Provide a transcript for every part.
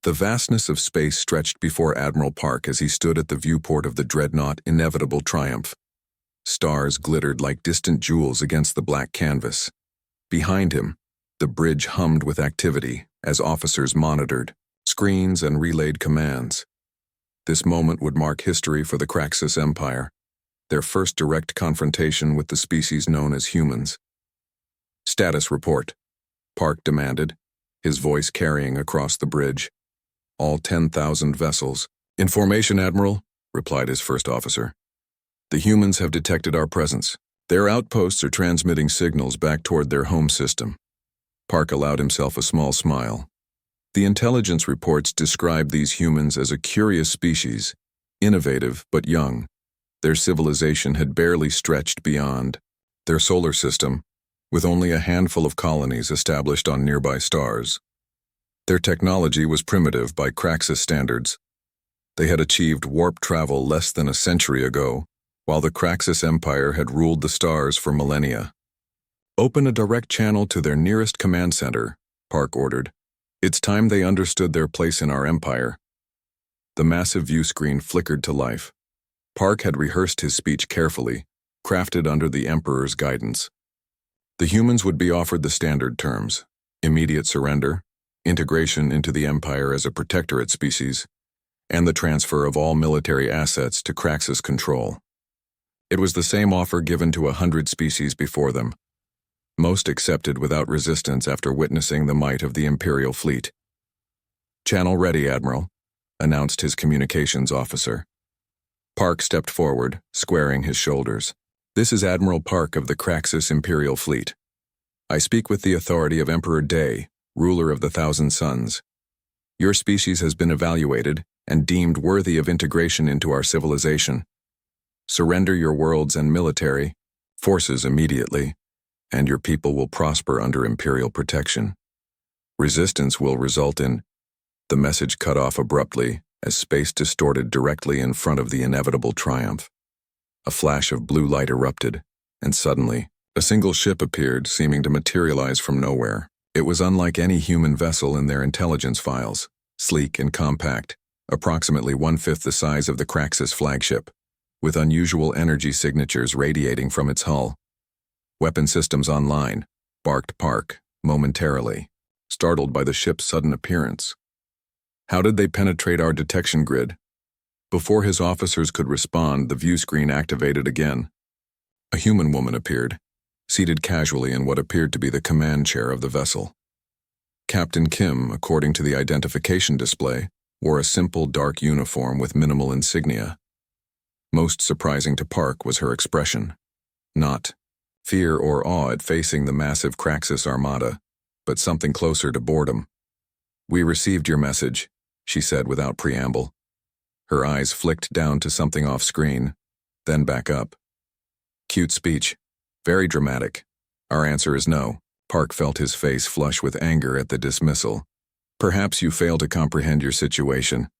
The vastness of space stretched before Admiral Park as he stood at the viewport of the dreadnought Inevitable Triumph. Stars glittered like distant jewels against the black canvas. Behind him, the bridge hummed with activity as officers monitored screens and relayed commands. This moment would mark history for the Craxus Empire, their first direct confrontation with the species known as humans. "Status report," Park demanded, his voice carrying across the bridge. "All 10,000 vessels." "In formation, Admiral," replied his first officer. "The humans have detected our presence. Their outposts are transmitting signals back toward their home system." Park allowed himself a small smile. The intelligence reports described these humans as a curious species, innovative but young. Their civilization had barely stretched beyond their solar system, with only a handful of colonies established on nearby stars. Their technology was primitive by Craxus standards. They had achieved warp travel less than a century ago, while the Craxus Empire had ruled the stars for millennia. "Open a direct channel to their nearest command center," Park ordered. "It's time they understood their place in our empire." The massive view screen flickered to life. Park had rehearsed his speech carefully, crafted under the Emperor's guidance. The humans would be offered the standard terms: immediate surrender, integration into the Empire as a protectorate species, and the transfer of all military assets to Craxus control. It was the same offer given to 100 species before them. Most accepted without resistance after witnessing the might of the Imperial fleet. "Channel ready, Admiral," announced his communications officer. Park stepped forward, squaring his shoulders. "This is Admiral Park of the Craxus Imperial Fleet. I speak with the authority of Emperor Day, ruler of the Thousand Suns. Your species has been evaluated and deemed worthy of integration into our civilization. Surrender your worlds and military forces immediately, and your people will prosper under Imperial protection. Resistance will result in—" The message cut off abruptly as space distorted directly in front of the Inevitable Triumph. A flash of blue light erupted, and suddenly, a single ship appeared, seeming to materialize from nowhere. It was unlike any human vessel in their intelligence files, sleek and compact, approximately 1/5 the size of the Craxus flagship, with unusual energy signatures radiating from its hull. "Weapon systems online," barked Park, momentarily, startled by the ship's sudden appearance. "How did they penetrate our detection grid?" Before his officers could respond, the view screen activated again. A human woman appeared, seated casually in what appeared to be the command chair of the vessel. Captain Kim, according to the identification display, wore a simple dark uniform with minimal insignia. Most surprising to Park was her expression. Not fear or awe at facing the massive Craxus armada, but something closer to boredom. "We received your message," she said without preamble. Her eyes flicked down to something off-screen, then back up. "Cute speech. Very dramatic. Our answer is no." Park felt his face flush with anger at the dismissal. "Perhaps you fail to comprehend your situation.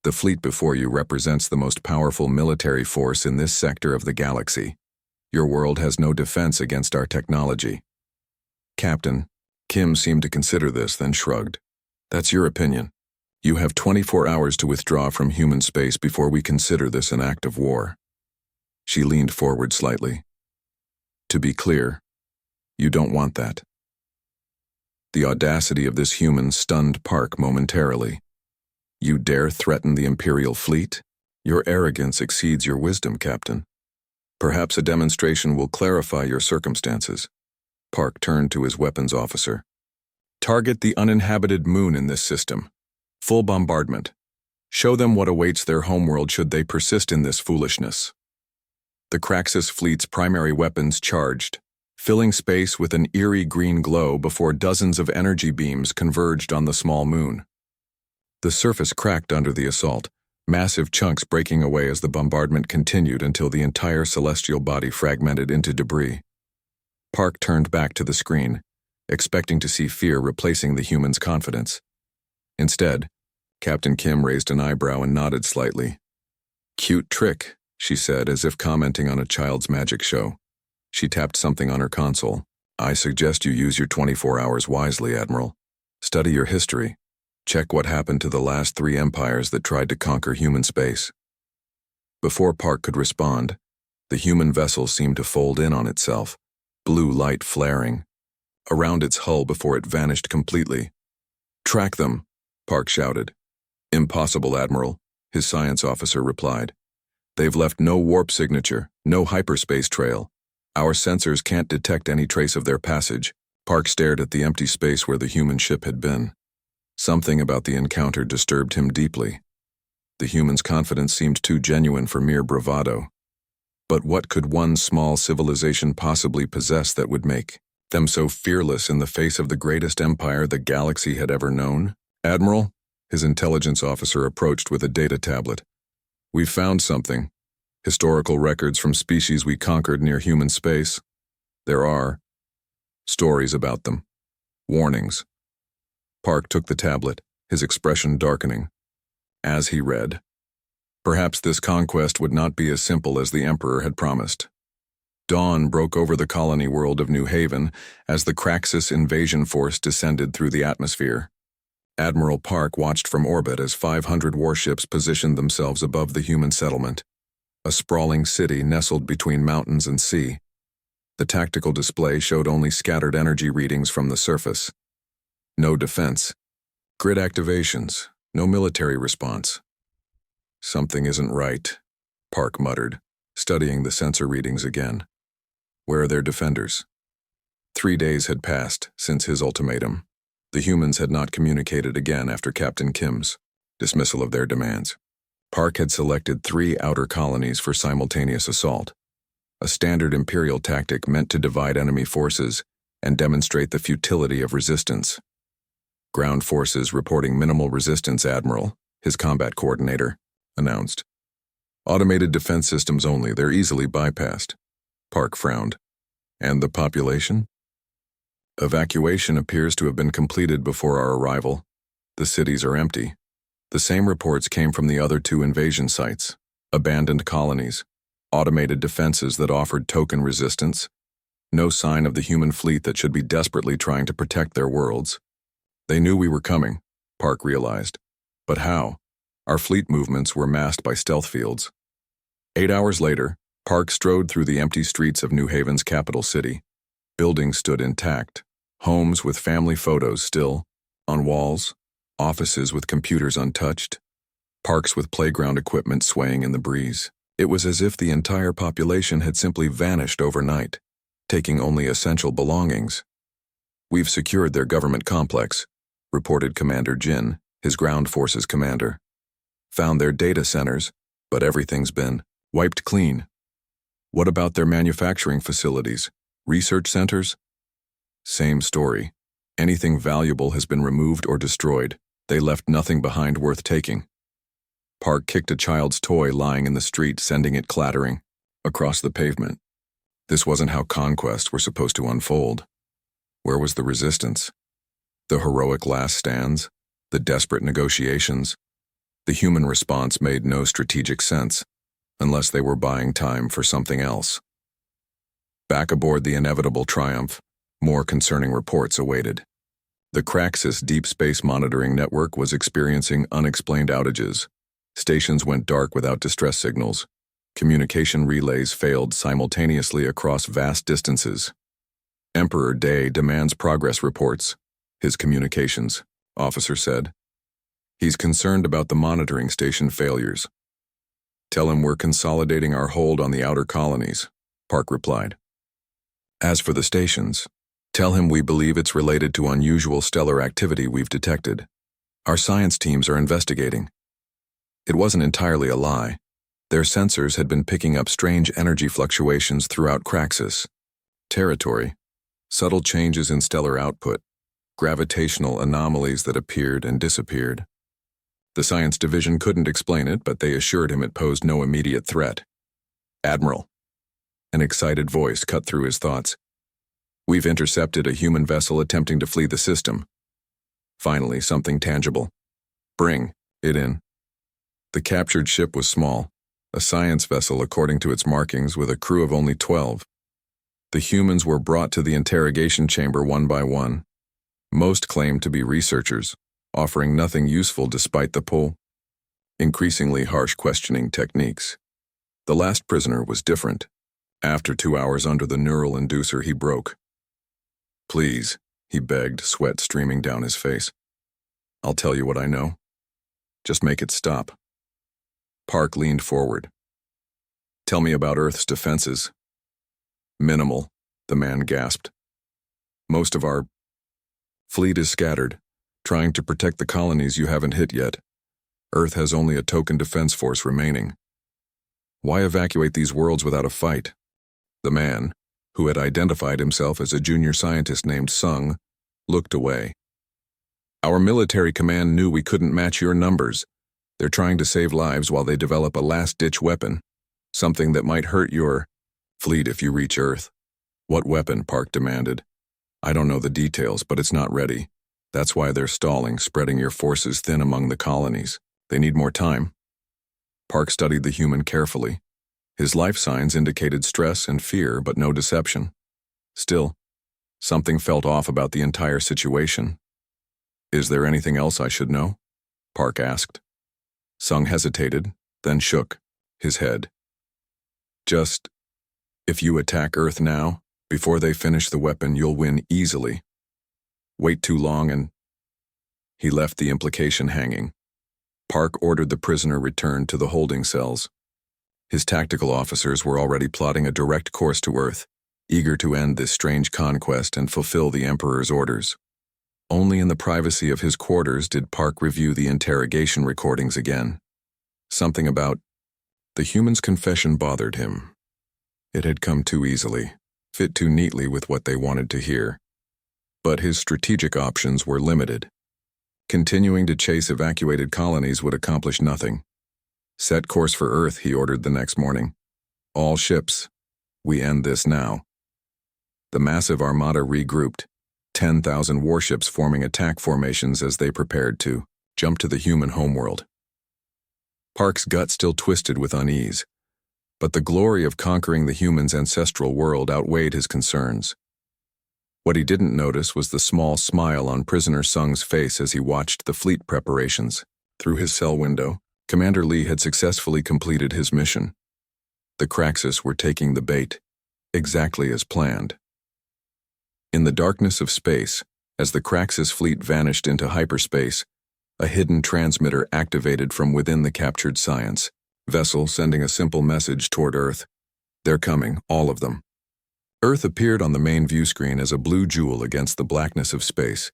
The fleet before you represents the most powerful military force in this sector of the galaxy. Your world has no defense against our technology." "Captain," Kim seemed to consider this, then shrugged. "That's your opinion. You have 24 hours to withdraw from human space before we consider this an act of war." She leaned forward slightly. "To be clear, you don't want that." The audacity of this human stunned Park momentarily. "You dare threaten the Imperial fleet? Your arrogance exceeds your wisdom, Captain. Perhaps a demonstration will clarify your circumstances." Park turned to his weapons officer. "Target the uninhabited moon in this system. Full bombardment. Show them what awaits their homeworld should they persist in this foolishness." The Craxus fleet's primary weapons charged, filling space with an eerie green glow before dozens of energy beams converged on the small moon. The surface cracked under the assault, massive chunks breaking away as the bombardment continued until the entire celestial body fragmented into debris. Park turned back to the screen, expecting to see fear replacing the human's confidence. Instead, Captain Kim raised an eyebrow and nodded slightly. "Cute trick," she said, as if commenting on a child's magic show. She tapped something on her console. "I suggest you use your 24 hours wisely, Admiral. Study your history. Check what happened to the last 3 empires that tried to conquer human space. Before Park could respond, the human vessel seemed to fold in on itself, blue light flaring around its hull before it vanished completely. "Track them," Park shouted. "Impossible, Admiral," his science officer replied. "They've left no warp signature, no hyperspace trail. Our sensors can't detect any trace of their passage." Park stared at the empty space where the human ship had been. Something about the encounter disturbed him deeply. The human's confidence seemed too genuine for mere bravado. But what could one small civilization possibly possess that would make them so fearless in the face of the greatest empire the galaxy had ever known? "Admiral," his intelligence officer approached with a data tablet. "We've found something. Historical records from species we conquered near human space. There are stories about them. Warnings." Park took the tablet, his expression darkening. As he read, perhaps this conquest would not be as simple as the Emperor had promised. Dawn broke over the colony world of New Haven as the Craxus invasion force descended through the atmosphere. Admiral Park watched from orbit as 500 warships positioned themselves above the human settlement, a sprawling city nestled between mountains and sea. The tactical display showed only scattered energy readings from the surface. No defense, grid activations, no military response. "Something isn't right," Park muttered, studying the sensor readings again. "Where are their defenders?" 3 days had passed since his ultimatum. The humans had not communicated again after Captain Kim's dismissal of their demands. Park had selected 3 outer colonies for simultaneous assault, a standard Imperial tactic meant to divide enemy forces and demonstrate the futility of resistance. "Ground forces reporting minimal resistance, Admiral," his combat coordinator announced. "Automated defense systems only, they're easily bypassed." Park frowned. "And the population?" "Evacuation appears to have been completed before our arrival. The cities are empty." The same reports came from the other 2 invasion sites, abandoned colonies, automated defenses that offered token resistance. No sign of the human fleet that should be desperately trying to protect their worlds. They knew we were coming, Park realized. But how? Our fleet movements were masked by stealth fields. 8 hours later, Park strode through the empty streets of New Haven's capital city. Buildings stood intact, homes with family photos still on walls, offices with computers untouched, parks with playground equipment swaying in the breeze. It was as if the entire population had simply vanished overnight, taking only essential belongings. "We've secured their government complex," reported Commander Jin, his ground forces commander. "Found their data centers, but everything's been wiped clean." "What about their manufacturing facilities, research centers?" "Same story. Anything valuable has been removed or destroyed. They left nothing behind worth taking." Park kicked a child's toy lying in the street, sending it clattering across the pavement. This wasn't how conquests were supposed to unfold. Where was the resistance? The heroic last stands? The desperate negotiations? The human response made no strategic sense, unless they were buying time for something else. Back aboard the inevitable Triumph, more concerning reports awaited. The Craxus Deep Space Monitoring Network was experiencing unexplained outages. Stations went dark without distress signals. Communication relays failed simultaneously across vast distances. "Emperor Day demands progress reports," his communications officer said. "He's concerned about the monitoring station failures." "Tell him we're consolidating our hold on the outer colonies," Park replied. "As for the stations, tell him we believe it's related to unusual stellar activity we've detected. Our science teams are investigating." It wasn't entirely a lie. Their sensors had been picking up strange energy fluctuations throughout Craxus. Territory, subtle changes in stellar output, gravitational anomalies that appeared and disappeared. The science division couldn't explain it, but they assured him it posed no immediate threat. "Admiral," an excited voice cut through his thoughts. "We've intercepted a human vessel attempting to flee the system." Finally, something tangible. "Bring it in." The captured ship was small, a science vessel according to its markings with a crew of only 12. The humans were brought to the interrogation chamber one by one. Most claimed to be researchers, offering nothing useful despite the pull. Increasingly harsh questioning techniques. The last prisoner was different. After 2 hours under the neural inducer, he broke. "Please," he begged, sweat streaming down his face. "I'll tell you what I know. Just make it stop." Park leaned forward. "Tell me about Earth's defenses." "Minimal," the man gasped. "Most of our fleet is scattered, trying to protect the colonies you haven't hit yet. Earth has only a token defense force remaining. Why evacuate these worlds without a fight?" The man, who had identified himself as a junior scientist named Sung, looked away. "Our military command knew we couldn't match your numbers. They're trying to save lives while they develop a last-ditch weapon, something that might hurt your fleet if you reach Earth." "What weapon?" Park demanded. "I don't know the details, but it's not ready. That's why they're stalling, spreading your forces thin among the colonies. They need more time." Park studied the human carefully. His life signs indicated stress and fear, but no deception. Still, something felt off about the entire situation. "Is there anything else I should know?" Park asked. Sung hesitated, then shook his head. "Just, if you attack Earth now, before they finish the weapon, you'll win easily. Wait too long and—" He left the implication hanging. Park ordered the prisoner returned to the holding cells. His tactical officers were already plotting a direct course to Earth, eager to end this strange conquest and fulfill the Emperor's orders. Only in the privacy of his quarters did Park review the interrogation recordings again. Something about the human's confession bothered him. It had come too easily, fit too neatly with what they wanted to hear. But his strategic options were limited. Continuing to chase evacuated colonies would accomplish nothing. "Set course for Earth," he ordered the next morning. "All ships. We end this now." The massive armada regrouped, 10,000 warships forming attack formations as they prepared to jump to the human homeworld. Park's gut still twisted with unease, but the glory of conquering the human's ancestral world outweighed his concerns. What he didn't notice was the small smile on prisoner Sung's face as he watched the fleet preparations. Through his cell window, Commander Lee had successfully completed his mission. The Craxus were taking the bait, exactly as planned. In the darkness of space, as the Craxus fleet vanished into hyperspace, a hidden transmitter activated from within the captured science vessel, sending a simple message toward Earth. "They're coming, all of them." Earth appeared on the main view screen as a blue jewel against the blackness of space,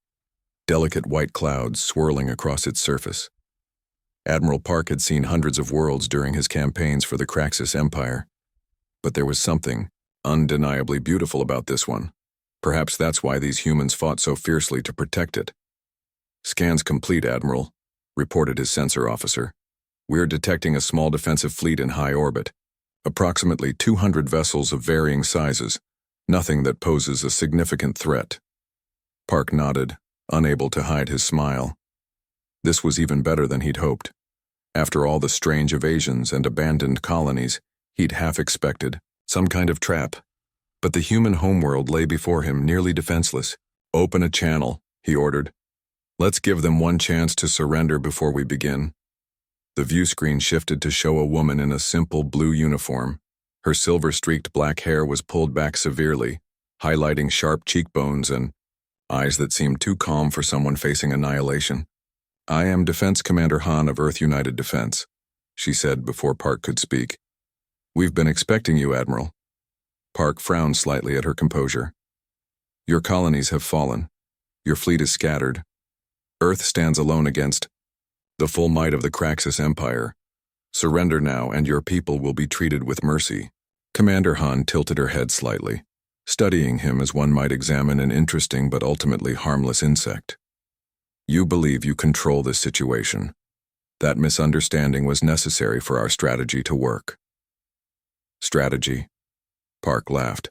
delicate white clouds swirling across its surface. Admiral Park had seen hundreds of worlds during his campaigns for the Craxus Empire, but there was something undeniably beautiful about this one. Perhaps that's why these humans fought so fiercely to protect it. "Scans complete, Admiral," reported his sensor officer. "We're detecting a small defensive fleet in high orbit. Approximately 200 vessels of varying sizes. Nothing that poses a significant threat." Park nodded, unable to hide his smile. This was even better than he'd hoped. After all the strange evasions and abandoned colonies, he'd half expected some kind of trap. But the human homeworld lay before him, nearly defenseless. "Open a channel," he ordered. "Let's give them one chance to surrender before we begin." The view screen shifted to show a woman in a simple blue uniform. Her silver-streaked black hair was pulled back severely, highlighting sharp cheekbones and eyes that seemed too calm for someone facing annihilation. "I am Defense Commander Han of Earth United Defense," she said before Park could speak. "We've been expecting you, Admiral." Park frowned slightly at her composure. "Your colonies have fallen. Your fleet is scattered. Earth stands alone against the full might of the Craxus Empire. Surrender now, and your people will be treated with mercy." Commander Han tilted her head slightly, studying him as one might examine an interesting but ultimately harmless insect. "You believe you control this situation. That misunderstanding was necessary for our strategy to work." "Strategy?" Park laughed.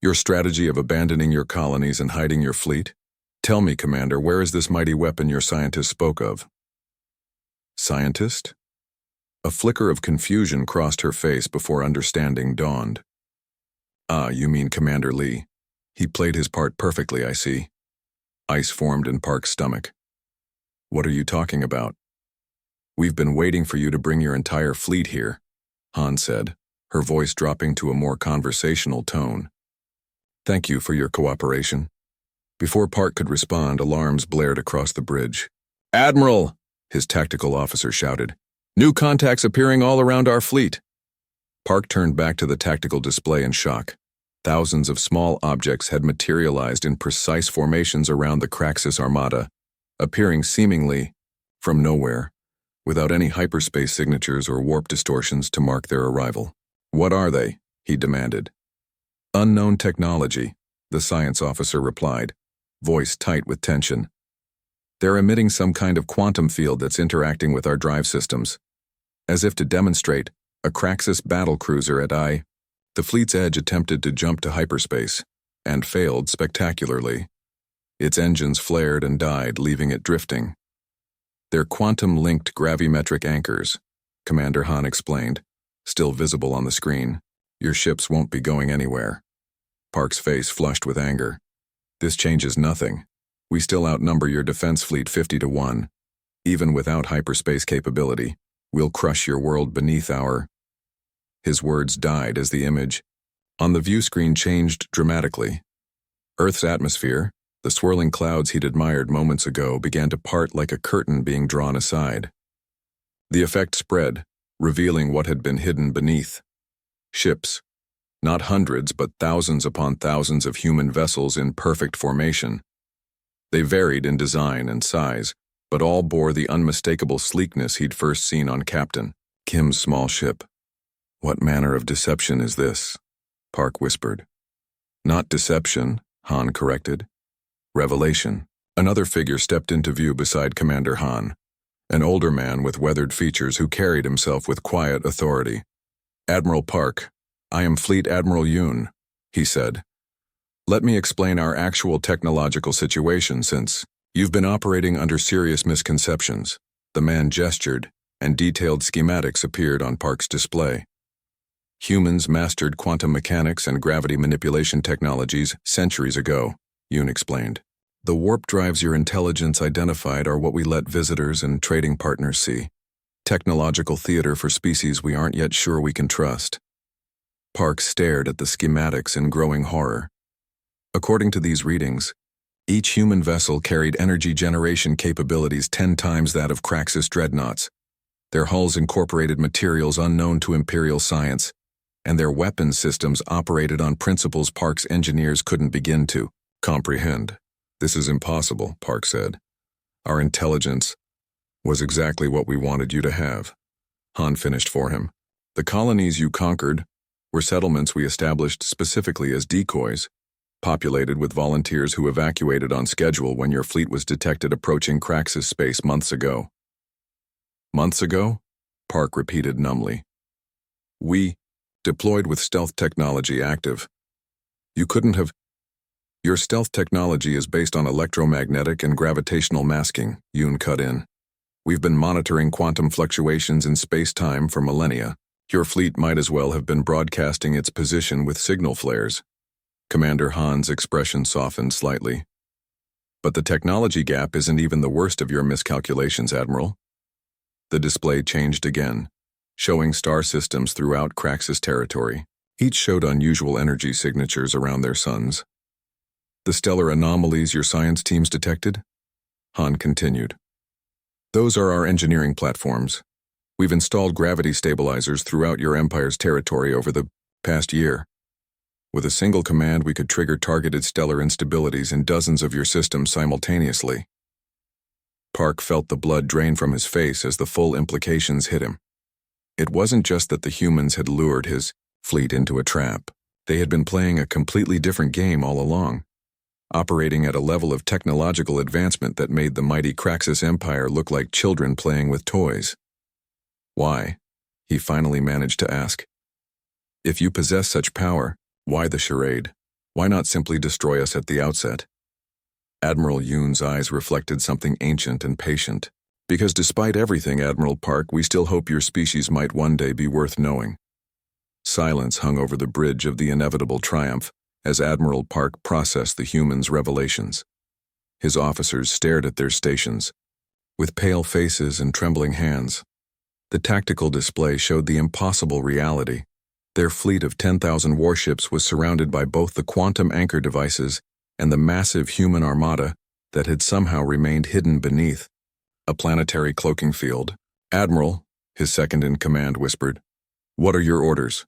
"Your strategy of abandoning your colonies and hiding your fleet? Tell me, Commander, where is this mighty weapon your scientist spoke of?" "Scientist?" A flicker of confusion crossed her face before understanding dawned. "Ah, you mean Commander Lee. He played his part perfectly, I see." Ice formed in Park's stomach. What are you talking about? We've been waiting for you to bring your entire fleet here, Han said, her voice dropping to a more conversational tone. Thank you for your cooperation. Before Park could respond, alarms blared across the bridge. Admiral! His tactical officer shouted. New contacts appearing all around our fleet. Park turned back to the tactical display in shock. Thousands of small objects had materialized in precise formations around the Craxus Armada, appearing seemingly from nowhere, without any hyperspace signatures or warp distortions to mark their arrival. What are they? He demanded. Unknown technology, the science officer replied, voice tight with tension. They're emitting some kind of quantum field that's interacting with our drive systems. As if to demonstrate, a Craxus battlecruiser at the fleet's edge attempted to jump to hyperspace, and failed spectacularly. Its engines flared and died, leaving it drifting. They're quantum-linked gravimetric anchors, Commander Han explained, still visible on the screen. Your ships won't be going anywhere. Park's face flushed with anger. This changes nothing. We still outnumber your defense fleet 50-1. Even without hyperspace capability, we'll crush your world beneath our... His words died as the image on the view screen changed dramatically. Earth's atmosphere, the swirling clouds he'd admired moments ago, began to part like a curtain being drawn aside. The effect spread, revealing what had been hidden beneath. Ships, not hundreds but thousands upon thousands of human vessels in perfect formation. They varied in design and size, but all bore the unmistakable sleekness he'd first seen on Captain Kim's small ship. What manner of deception is this? Park whispered. Not deception, Han corrected. Revelation. Another figure stepped into view beside Commander Han, an older man with weathered features who carried himself with quiet authority. Admiral Park, I am Fleet Admiral Yoon, he said. Let me explain our actual technological situation since you've been operating under serious misconceptions. The man gestured, and detailed schematics appeared on Park's display. Humans mastered quantum mechanics and gravity manipulation technologies centuries ago, Yoon explained. The warp drives your intelligence identified are what we let visitors and trading partners see. Technological theater for species we aren't yet sure we can trust. Park stared at the schematics in growing horror. According to these readings, each human vessel carried energy generation capabilities 10 times that of Craxus dreadnoughts. Their hulls incorporated materials unknown to Imperial science, and their weapons systems operated on principles Park's engineers couldn't begin to comprehend. This is impossible, Park said. Our intelligence was exactly what we wanted you to have. Han finished for him. The colonies you conquered were settlements we established specifically as decoys, populated with volunteers who evacuated on schedule when your fleet was detected approaching Craxus space months ago. Months ago? Park repeated numbly. We, deployed with stealth technology active. You couldn't have... Your stealth technology is based on electromagnetic and gravitational masking, Yoon cut in. We've been monitoring quantum fluctuations in space-time for millennia. Your fleet might as well have been broadcasting its position with signal flares. Commander Han's expression softened slightly. But the technology gap isn't even the worst of your miscalculations, Admiral. The display changed again, showing star systems throughout Craxus territory. Each showed unusual energy signatures around their suns. The stellar anomalies your science teams detected? Han continued. Those are our engineering platforms. We've installed gravity stabilizers throughout your Empire's territory over the past year. With a single command, we could trigger targeted stellar instabilities in dozens of your systems simultaneously. Park felt the blood drain from his face as the full implications hit him. It wasn't just that the humans had lured his fleet into a trap. They had been playing a completely different game all along, operating at a level of technological advancement that made the mighty Craxus Empire look like children playing with toys. Why? He finally managed to ask. If you possess such power, why the charade? Why not simply destroy us at the outset? Admiral Yoon's eyes reflected something ancient and patient. Because despite everything, Admiral Park, we still hope your species might one day be worth knowing. Silence hung over the bridge of the inevitable triumph as Admiral Park processed the humans' revelations. His officers stared at their stations, with pale faces and trembling hands. The tactical display showed the impossible reality. Their fleet of 10,000 warships was surrounded by both the quantum anchor devices and the massive human armada that had somehow remained hidden beneath. A planetary cloaking field. "Admiral," his second-in-command whispered. "What are your orders?"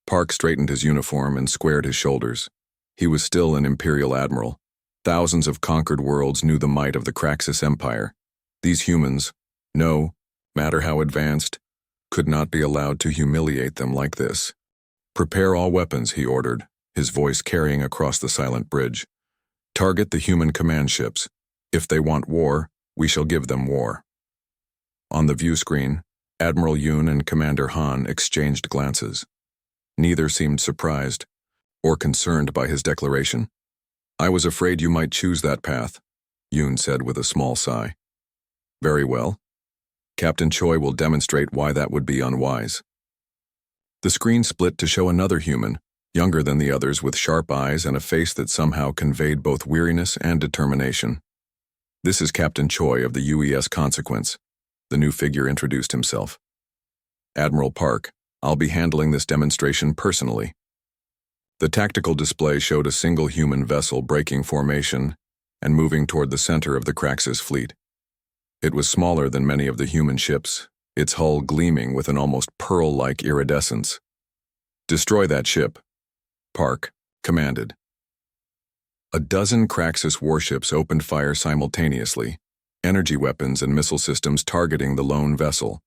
Park straightened his uniform and squared his shoulders. He was still an Imperial Admiral. Thousands of conquered worlds knew the might of the Craxus Empire. These humans, no matter how advanced, could not be allowed to humiliate them like this. "Prepare all weapons," he ordered, his voice carrying across the silent bridge. "Target the human command ships. If they want war, we shall give them war." On the view screen, Admiral Yoon and Commander Han exchanged glances. Neither seemed surprised or concerned by his declaration. "I was afraid you might choose that path," Yoon said with a small sigh. "Very well. Captain Choi will demonstrate why that would be unwise." The screen split to show another human, younger than the others, with sharp eyes and a face that somehow conveyed both weariness and determination. "This is Captain Choi of the UES Consequence," the new figure introduced himself. "Admiral Park, I'll be handling this demonstration personally." The tactical display showed a single human vessel breaking formation and moving toward the center of the Craxus fleet. It was smaller than many of the human ships, its hull gleaming with an almost pearl-like iridescence. "Destroy that ship," Park commanded. A dozen Craxus warships opened fire simultaneously, energy weapons and missile systems targeting the lone vessel.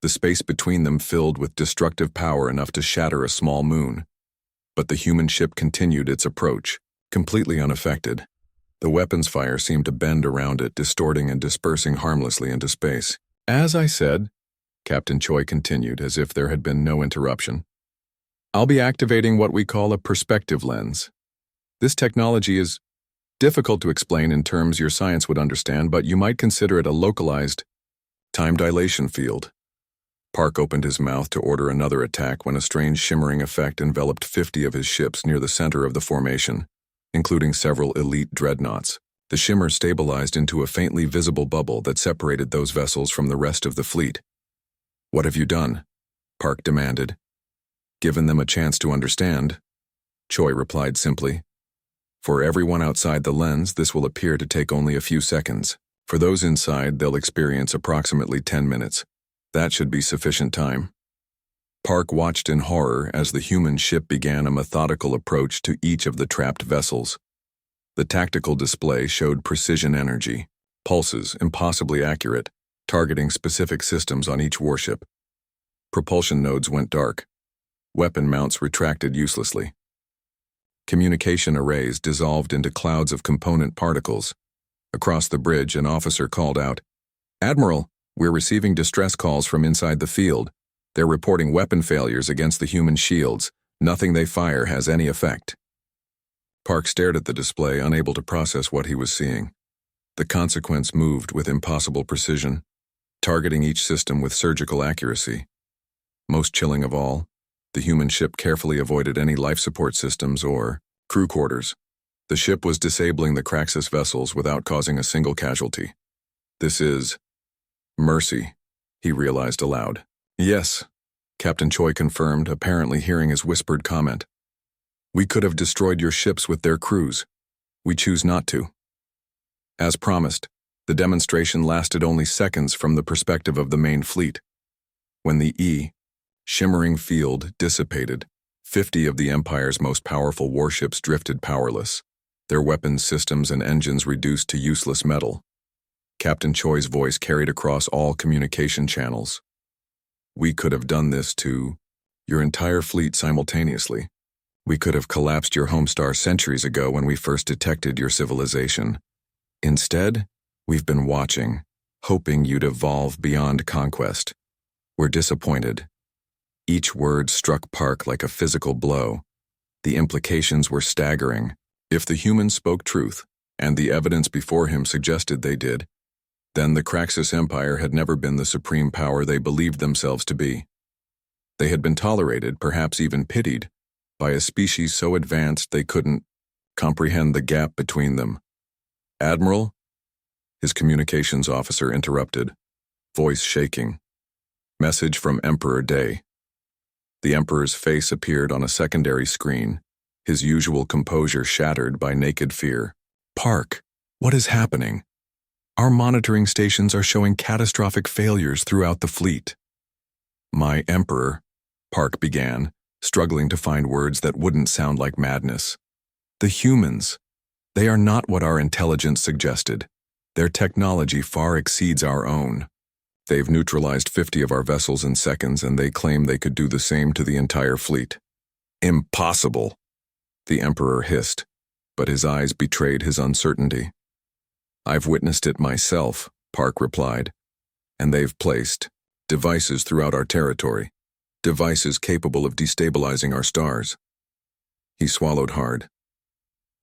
The space between them filled with destructive power enough to shatter a small moon. But the human ship continued its approach, completely unaffected. The weapons fire seemed to bend around it, distorting and dispersing harmlessly into space. "As I said," Captain Choi continued, as if there had been no interruption, "I'll be activating what we call a perspective lens. This technology is difficult to explain in terms your science would understand, but you might consider it a localized time dilation field." Park opened his mouth to order another attack when a strange shimmering effect enveloped 50 of his ships near the center of the formation, including several elite dreadnoughts. The shimmer stabilized into a faintly visible bubble that separated those vessels from the rest of the fleet. "What have you done?" Park demanded. "Given them a chance to understand," Choi replied simply. "For everyone outside the lens, this will appear to take only a few seconds. For those inside, they'll experience approximately 10 minutes. That should be sufficient time." Park watched in horror as the human ship began a methodical approach to each of the trapped vessels. The tactical display showed precision energy, pulses impossibly accurate, targeting specific systems on each warship. Propulsion nodes went dark. Weapon mounts retracted uselessly. Communication arrays dissolved into clouds of component particles. Across the bridge, an officer called out, "Admiral, we're receiving distress calls from inside the field. They're reporting weapon failures against the human shields. Nothing they fire has any effect." Park stared at the display, unable to process what he was seeing. The Consequence moved with impossible precision, targeting each system with surgical accuracy. Most chilling of all, the human ship carefully avoided any life support systems or crew quarters. The ship was disabling the Craxus vessels without causing a single casualty. "This is mercy," he realized aloud. "Yes," Captain Choi confirmed, apparently hearing his whispered comment. "We could have destroyed your ships with their crews. We choose not to." As promised, the demonstration lasted only seconds from the perspective of the main fleet. When the shimmering field dissipated, 50 of the Empire's most powerful warships drifted powerless, their weapons systems and engines reduced to useless metal. Captain Choi's voice carried across all communication channels. "We could have done this to your entire fleet simultaneously. We could have collapsed your homestar centuries ago when we first detected your civilization. Instead, we've been watching, hoping you'd evolve beyond conquest. We're disappointed." Each word struck Park like a physical blow. The implications were staggering. If the humans spoke truth, and the evidence before him suggested they did, then the Craxus Empire had never been the supreme power they believed themselves to be. They had been tolerated, perhaps even pitied, by a species so advanced they couldn't comprehend the gap between them. "Admiral, His communications officer interrupted, voice shaking. Message from Emperor Day. The Emperor's face appeared on a secondary screen, his usual composure shattered by naked fear. Park, what is happening? Our monitoring stations are showing catastrophic failures throughout the fleet. My Emperor, Park began, struggling to find words that wouldn't sound like madness. The humans, they are not what our intelligence suggested. Their technology far exceeds our own. They've neutralized 50 of our vessels in seconds, and they claim they could do the same to the entire fleet. Impossible, the Emperor hissed, but his eyes betrayed his uncertainty. I've witnessed it myself, Park replied, and they've placed devices throughout our territory, devices capable of destabilizing our stars. He swallowed hard.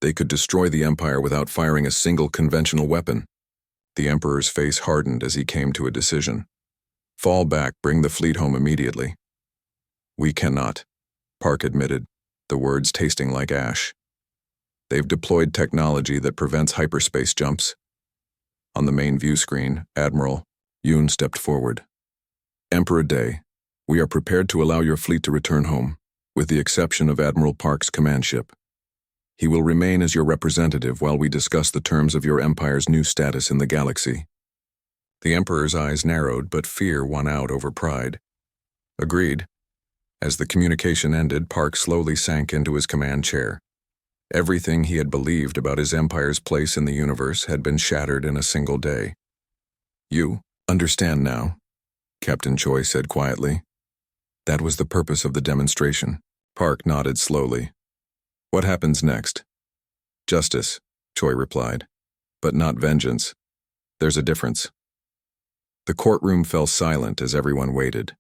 They could destroy the Empire without firing a single conventional weapon. The Emperor's face hardened as he came to a decision. Fall back, bring the fleet home immediately. We cannot, Park admitted, the words tasting like ash. They've deployed technology that prevents hyperspace jumps. On the main view screen, Admiral Yoon stepped forward. Emperor Day, we are prepared to allow your fleet to return home, with the exception of Admiral Park's command ship. He will remain as your representative while we discuss the terms of your Empire's new status in the galaxy. The Emperor's eyes narrowed, but fear won out over pride. Agreed. As the communication ended, Park slowly sank into his command chair. Everything he had believed about his Empire's place in the universe had been shattered in a single day. You understand now, Captain Choi said quietly. That was the purpose of the demonstration. Park nodded slowly. What happens next? Justice, Choi replied, but not vengeance. There's a difference. The courtroom fell silent as everyone waited.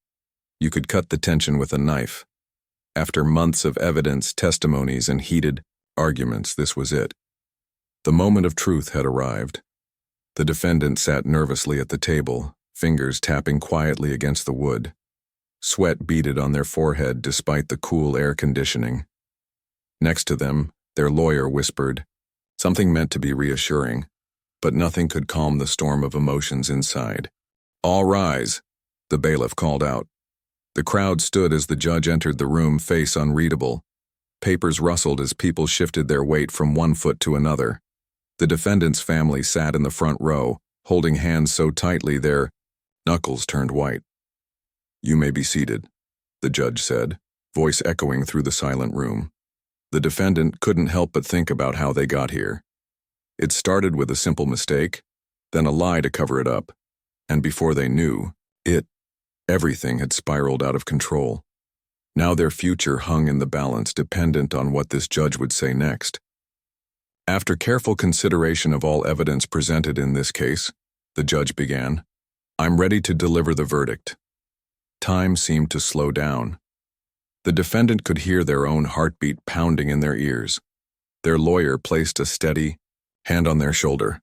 You could cut the tension with a knife. After months of evidence, testimonies, and heated arguments, this was it. The moment of truth had arrived. The defendant sat nervously at the table, fingers tapping quietly against the wood. Sweat beaded on their forehead despite the cool air conditioning. Next to them, their lawyer whispered, something meant to be reassuring, but nothing could calm the storm of emotions inside. All rise, the bailiff called out. The crowd stood as the judge entered the room, face unreadable. Papers rustled as people shifted their weight from one foot to another. The defendant's family sat in the front row, holding hands so tightly their knuckles turned white. You may be seated, the judge said, voice echoing through the silent room. The defendant couldn't help but think about how they got here. It started with a simple mistake, then a lie to cover it up, and before they knew everything had spiraled out of control. Now their future hung in the balance, dependent on what this judge would say next. After careful consideration of all evidence presented in this case, the judge began, I'm ready to deliver the verdict. Time seemed to slow down. The defendant could hear their own heartbeat pounding in their ears. Their lawyer placed a steady hand on their shoulder.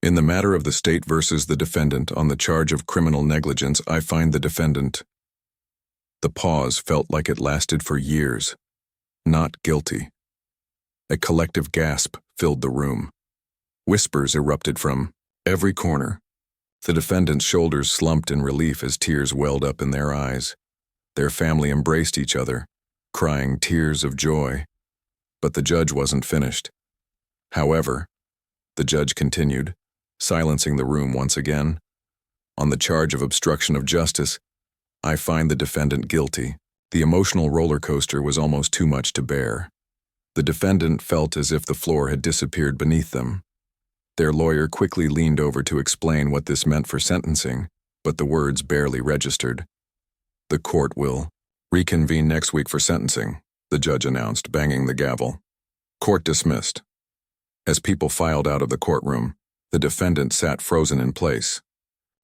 In the matter of the state versus the defendant on the charge of criminal negligence, I find the defendant. The pause felt like it lasted for years. Not guilty. A collective gasp filled the room. Whispers erupted from every corner. The defendant's shoulders slumped in relief as tears welled up in their eyes. Their family embraced each other, crying tears of joy. But the judge wasn't finished. However, the judge continued, silencing the room once again. On the charge of obstruction of justice, I find the defendant guilty. The emotional roller coaster was almost too much to bear. The defendant felt as if the floor had disappeared beneath them. Their lawyer quickly leaned over to explain what this meant for sentencing, but the words barely registered. The court will reconvene next week for sentencing, the judge announced, banging the gavel. Court dismissed. As people filed out of the courtroom, the defendant sat frozen in place.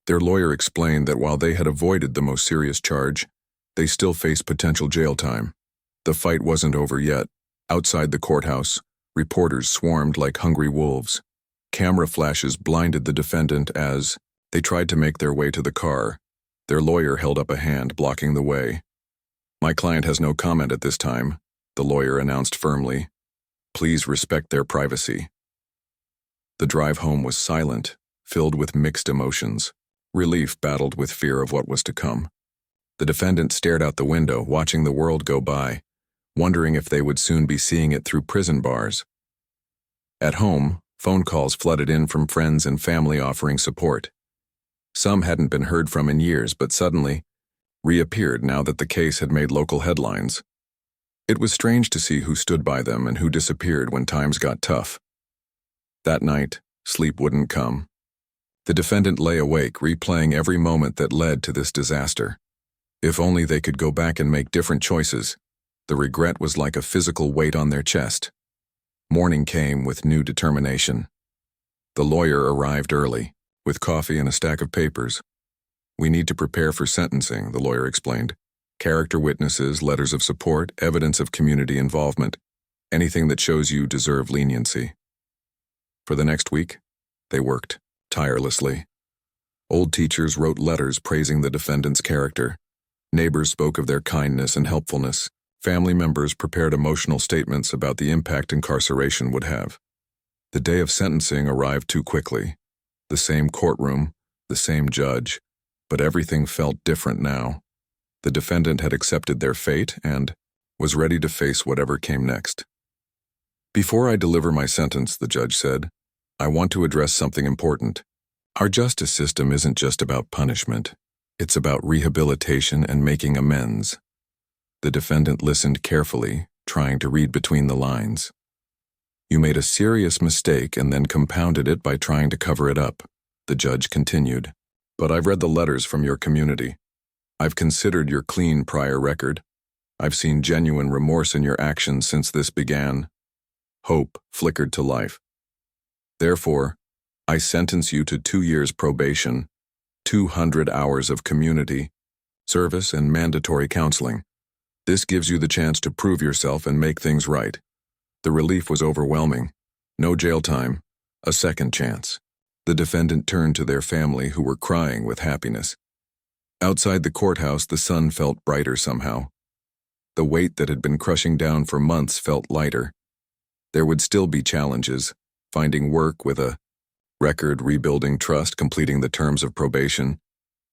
Their lawyer explained that while they had avoided the most serious charge, they still faced potential jail time. The fight wasn't over yet. Outside the courthouse, reporters swarmed like hungry wolves. Camera flashes blinded the defendant as they tried to make their way to the car. Their lawyer held up a hand, blocking the way. My client has no comment at this time, the lawyer announced firmly. Please respect their privacy. The drive home was silent, filled with mixed emotions. Relief battled with fear of what was to come. The defendant stared out the window, watching the world go by, wondering if they would soon be seeing it through prison bars. At home, phone calls flooded in from friends and family offering support. Some hadn't been heard from in years, but suddenly reappeared now that the case had made local headlines. It was strange to see who stood by them and who disappeared when times got tough. That night, sleep wouldn't come. The defendant lay awake, replaying every moment that led to this disaster. If only they could go back and make different choices. The regret was like a physical weight on their chest. Morning came with new determination. The lawyer arrived early, with coffee and a stack of papers. "We need to prepare for sentencing," the lawyer explained. "Character witnesses, letters of support, evidence of community involvement. Anything that shows you deserve leniency." For the next week, they worked tirelessly. Old teachers wrote letters praising the defendant's character. Neighbors spoke of their kindness and helpfulness. Family members prepared emotional statements about the impact incarceration would have. The day of sentencing arrived too quickly. The same courtroom, the same judge, but everything felt different now. The defendant had accepted their fate and was ready to face whatever came next. "Before I deliver my sentence," the judge said, "I want to address something important. Our justice system isn't just about punishment. It's about rehabilitation and making amends." The defendant listened carefully, trying to read between the lines. "You made a serious mistake and then compounded it by trying to cover it up," the judge continued. "But I've read the letters from your community. I've considered your clean prior record. I've seen genuine remorse in your actions since this began. Hope flickered to life. Therefore, I sentence you to 2 years probation, 200 hours of community service and mandatory counseling. This gives you the chance to prove yourself and make things right." The relief was overwhelming. No jail time, a second chance. The defendant turned to their family, who were crying with happiness. Outside the courthouse, the sun felt brighter somehow. The weight that had been crushing down for months felt lighter. There would still be challenges, finding work with a record, rebuilding trust, completing the terms of probation,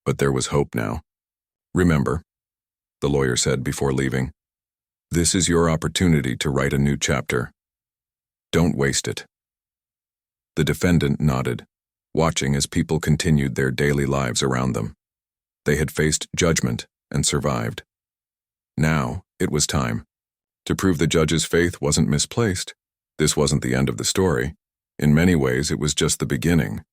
but there was hope now. "Remember," the lawyer said before leaving, "this is your opportunity to write a new chapter. Don't waste it." The defendant nodded, watching as people continued their daily lives around them. They had faced judgment and survived. Now, it was time. To prove the judge's faith wasn't misplaced. This wasn't the end of the story. In many ways, it was just the beginning.